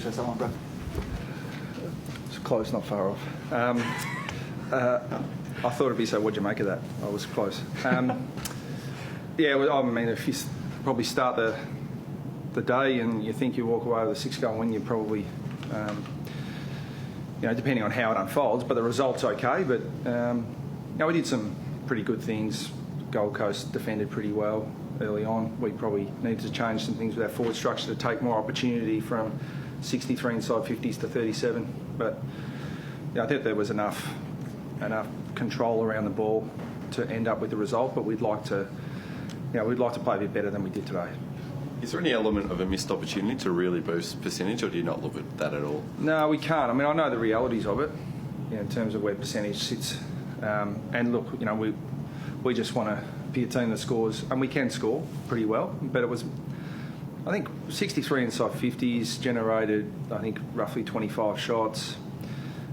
chase that one, bro. It's close, not far off. I thought it'd be so. What'd you make of that? I was close. Yeah, well, I mean, if you probably start the day and you think you walk away with a 6-goal win, you probably, depending on how it unfolds, but the result's okay. But we did some pretty good things. Gold Coast defended pretty well early on. We probably needed to change some things with our forward structure to take more opportunity from 63 inside 50s to 37. But I think there was enough control around the ball to end up with the result. But we'd like to play a bit better than we did today. Is there any element of a missed opportunity to really boost percentage, or do you not look at that at all? No, we can't. I mean, I know the realities of it, in terms of where percentage sits. And look, we just want to be a team that scores, and we can score pretty well. But it was, I think, 63 inside 50s generated, I think, roughly 25 shots.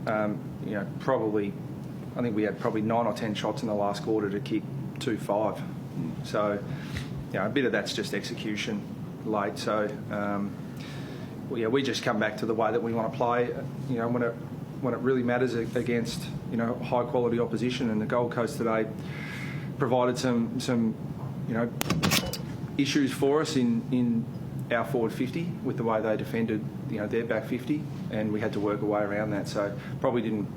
Probably, I think we had probably 9 or 10 shots in the last quarter to kick 2-5. So, a bit of that's just execution late. So, we just come back to the way that we want to play. When it really matters against high quality opposition, and the Gold Coast today provided some issues for us in our forward 50 with the way they defended their back 50, and we had to work our way around that. So probably didn't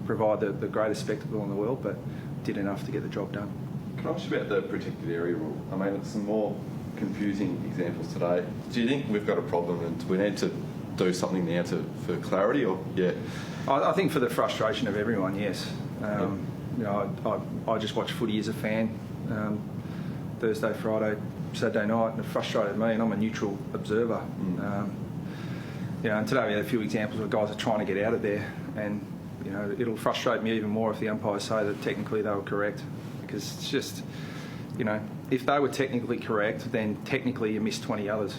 provide the greatest spectacle in the world, but did enough to get the job done. Can I ask you about the protected area rule? I mean, it's some more confusing examples today. Do you think we've got a problem and we need to do something now for clarity, or I think for the frustration of everyone, yes. I just watch footy as a fan, Thursday, Friday, Saturday night, and it frustrated me, and I'm a neutral observer. And today we had a few examples of guys that are trying to get out of there, and it'll frustrate me even more if the umpires say that technically they were correct, because it's just, if they were technically correct, then technically you missed 20 others.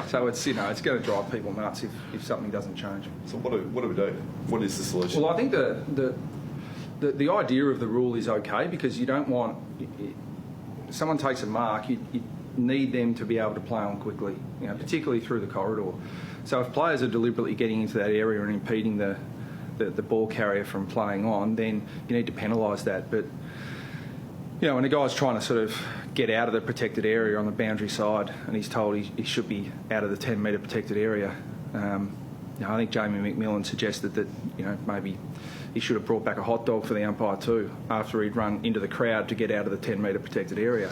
So it's it's going to drive people nuts if something doesn't change. So what do we do? What is the solution? Well, I think the idea of the rule is okay, because you don't want someone takes a mark, you need them to be able to play on quickly, particularly through the corridor. So if players are deliberately getting into that area and impeding the ball carrier from playing on, then you need to penalise that. But when a guy's trying to sort of get out of the protected area on the boundary side, and he's told he should be out of the 10-metre protected area, I think Jamie McMillan suggested that maybe he should have brought back a hot dog for the umpire too, after he'd run into the crowd to get out of the 10-metre protected area.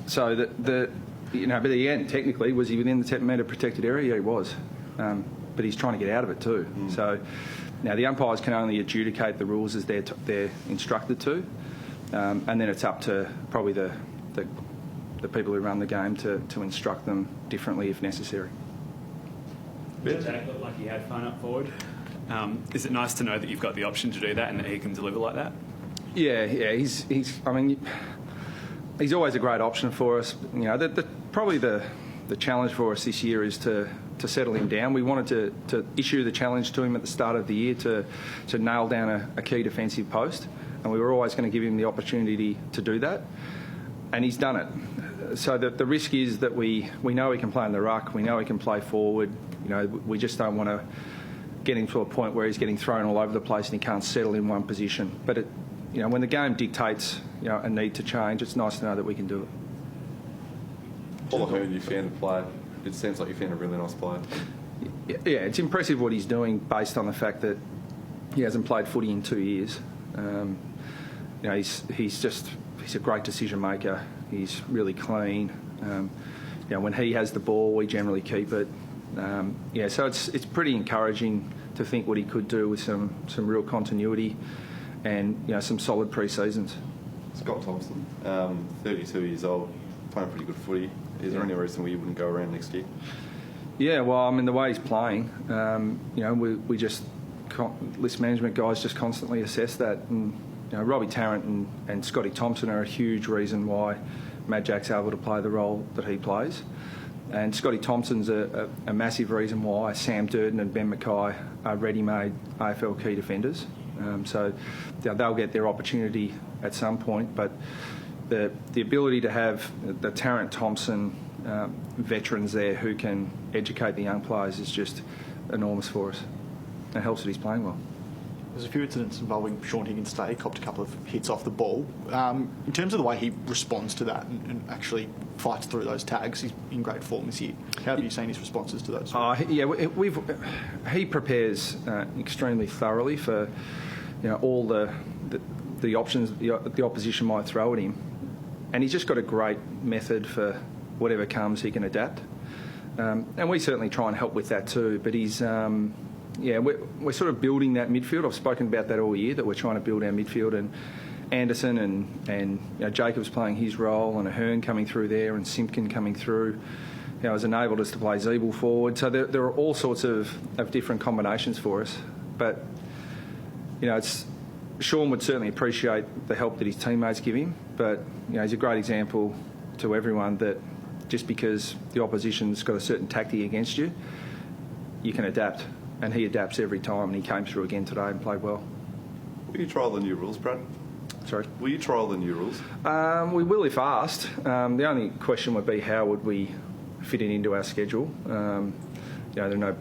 So but the end, technically, was he within the 10-metre protected area? Yeah, he was. But he's trying to get out of it too. So now the umpires can only adjudicate the rules as they're instructed to. And then it's up to probably the people who run the game to instruct them differently if necessary. Jack looked like he had fun up forward. Is it nice to know that you've got the option to do that and that he can deliver like that? Yeah. He's always a great option for us. Probably the challenge for us this year is to settle him down. We wanted to issue the challenge to him at the start of the year to nail down a key defensive post. And we were always going to give him the opportunity to do that, and he's done it. So the risk is that we know he can play in the ruck, we know he can play forward. We just don't want to get him to a point where he's getting thrown all over the place and he can't settle in one position. But when the game dictates a need to change, it's nice to know that we can do it. Paul, who you found a player? It seems like you found a really nice player. Yeah, it's impressive what he's doing based on the fact that he hasn't played footy in 2 years. He's a great decision maker. He's really clean. When he has the ball, we generally keep it. So it's pretty encouraging to think what he could do with some real continuity and some solid pre-seasons. Scott Thompson, 32 years old, playing pretty good footy. Is there any reason we wouldn't go around next year? Yeah, well, the way he's playing, we just list management guys just constantly assess that, and Robbie Tarrant and Scotty Thompson are a huge reason why Matt Jack's able to play the role that he plays, and Scotty Thompson's a massive reason why Sam Durden and Ben Mackay are ready-made AFL key defenders. So they'll get their opportunity at some point, but the ability to have the Tarrant, Thompson, veterans there who can educate the young players is just enormous for us. It helps that he's playing well. There's a few incidents involving Sean Higgins today. He copped a couple of hits off the ball. In terms of the way he responds to that and actually fights through those tags, he's in great form this year. How have you seen his responses to those? He prepares extremely thoroughly for all the options the opposition might throw at him, and he's just got a great method for whatever comes. He can adapt, and we certainly try and help with that too. But he's we're sort of building that midfield. I've spoken about that all year, that we're trying to build our midfield, and Anderson and Jacobs playing his role, and Ahern coming through there, and Simpkin coming through has enabled us to play Zeeble forward. So there are all sorts of different combinations for us. But Sean would certainly appreciate the help that his teammates give him. But he's a great example to everyone that just because the opposition's got a certain tactic against you, you can adapt. And he adapts every time, and he came through again today and played well. Will you trial the new rules, Brad? Sorry? Will you trial the new rules? We will if asked. The only question would be how would we fit it into our schedule. There are no...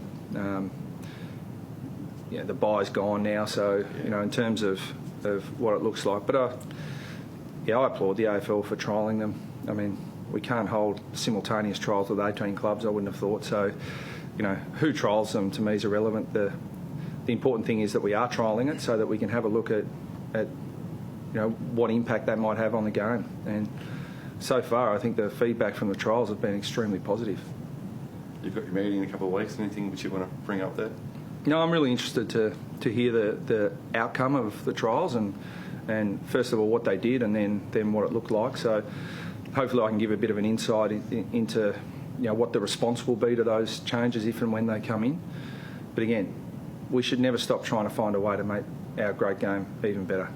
the bye's gone now, so, in terms of what it looks like. But, I applaud the AFL for trialling them. I mean, we can't hold simultaneous trials with 18 clubs, I wouldn't have thought. So, who trials them to me is irrelevant. The important thing is that we are trialling it so that we can have a look at what impact that might have on the game. And so far, I think the feedback from the trials have been extremely positive. You've got your meeting in a couple of weeks. Anything which you want to bring up there? No, I'm really interested to hear the outcome of the trials and first of all what they did, and then what it looked like. So hopefully I can give a bit of an insight into what the response will be to those changes if and when they come in. But again, we should never stop trying to find a way to make our great game even better.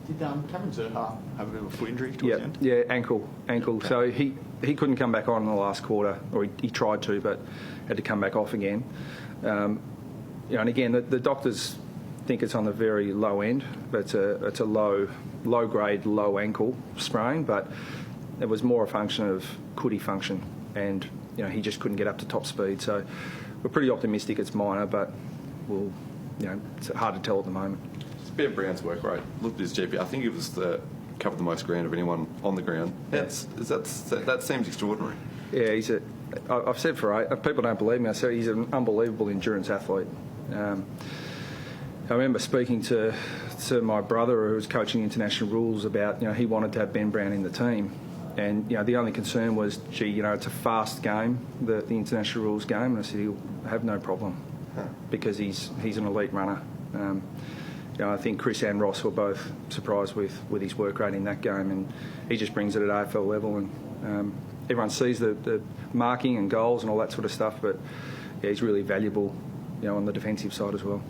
Did Cameron Zerha have a bit of a foot injury towards the end? Yeah, ankle. Okay. So he couldn't come back on in the last quarter, or he tried to, but had to come back off again. And again, the doctors think it's on the very low end, but it's a low grade, low ankle sprain, but it was more a function of could he function, and he just couldn't get up to top speed. So we're pretty optimistic it's minor, but it's hard to tell at the moment. It's Ben Brown's work rate. Looked at his GP. I think it was covered the most ground of anyone on the ground. That seems extraordinary. Yeah, I've said people don't believe me, I said he's an unbelievable endurance athlete. I remember speaking to my brother who was coaching international rules about, he wanted to have Ben Brown in the team. And, the only concern was, it's a fast game, the international rules game. And I said, he'll have no problem because he's an elite runner. I think Chris and Ross were both surprised with his work rate in that game, and he just brings it at AFL level. And everyone sees the marking and goals and all that sort of stuff, but he's really valuable, on the defensive side as well.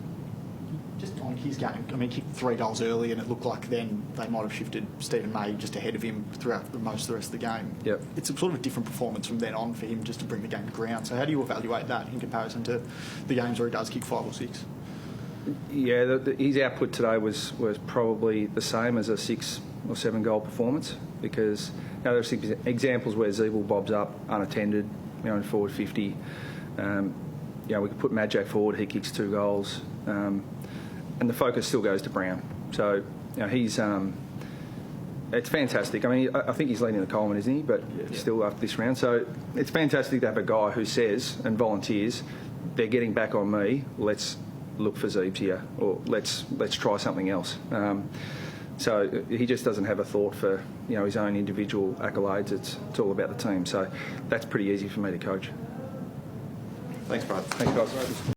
Just on his game, he kicked 3 goals early, and it looked like then they might have shifted Stephen May just ahead of him throughout most of the rest of the game. Yep. It's a sort of a different performance from then on for him just to bring the game to ground. So how do you evaluate that in comparison to the games where he does kick 5 or 6? Yeah, his output today was probably the same as a 6 or 7 goal performance, because there's examples where Zeeble bobs up unattended, in forward 50. We could put Majak forward, he kicks 2 goals. And the focus still goes to Brown. So, he's... it's fantastic. I think he's leading the Coleman, isn't he? But still after this round. So, it's fantastic to have a guy who says and volunteers, they're getting back on me, let's look for Zeebs here, or let's try something else. So, he just doesn't have a thought for, his own individual accolades. It's all about the team. So, that's pretty easy for me to coach. Thanks, Brad. Thanks, guys.